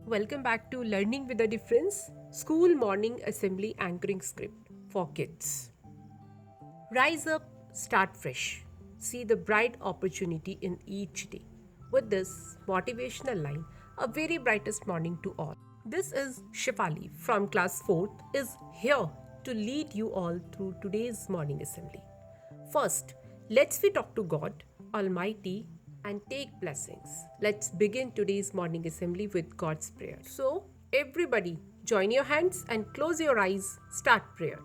Welcome back to Learning with a Difference School Morning Assembly Anchoring Script for Kids. Rise up, start fresh. See the bright opportunity in each day. With this motivational line, a very brightest morning to all. This is Shifali from class 4th is here to lead you all through today's morning assembly. First, let's we talk to God Almighty and take blessings. Let's begin today's morning assembly with God's prayer. So, everybody, join your hands and close your eyes. Start prayer.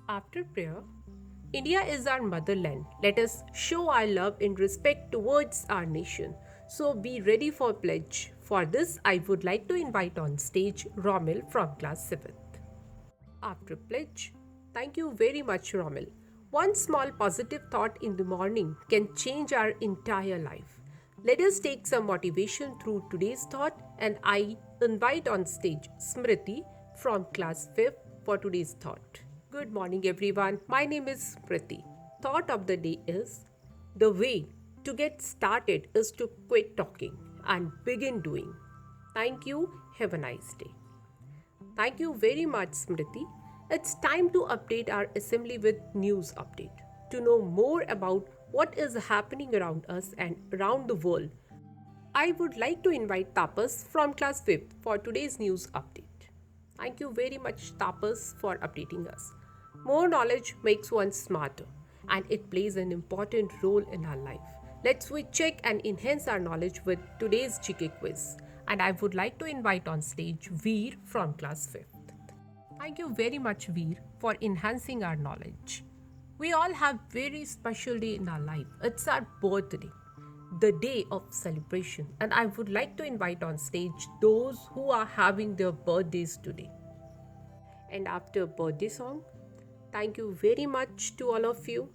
After prayer, India is our motherland. Let us show our love and respect towards our nation. So be ready for pledge. For this, I would like to invite on stage Romil from class 7th. After pledge, thank you very much, Romil. One small positive thought in the morning can change our entire life. Let us take some motivation through today's thought, and I invite on stage Smriti from class 5th for today's thought. Good morning, everyone. My name is Smriti. Thought of the day is the way to get started is to quit talking and begin doing. Thank you. Have a nice day. Thank you very much, Smriti. It's time to update our assembly with news update. To know more about what is happening around us and around the world, I would like to invite Tapas from class 5th for today's news update. Thank you very much, Tapas, for updating us. More knowledge makes one smarter, and it plays an important role in our life. Let's we check and enhance our knowledge with today's GK quiz. And I would like to invite on stage Veer from class 5th. Thank you very much, Veer, for enhancing our knowledge. We all have very special day in our life. It's our birthday, the day of celebration, and I would like to invite on stage those who are having their birthdays today. And after birthday song, thank you very much to all of you.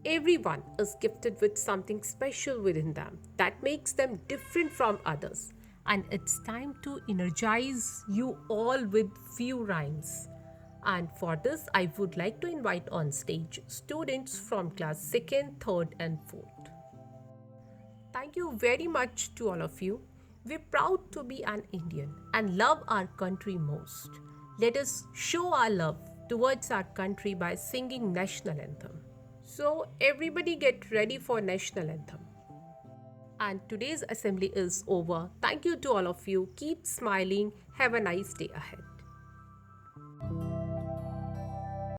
Everyone is gifted with something special within them that makes them different from others. And it's time to energize you all with few rhymes. And for this, I would like to invite on stage students from class 2nd, 3rd, and 4th. Thank you very much to all of you. We're proud to be an Indian and love our country most. Let us show our love towards our country by singing national anthem. So everybody get ready for national anthem. And today's assembly is over. Thank you to all of you. Keep smiling. Have a nice day ahead.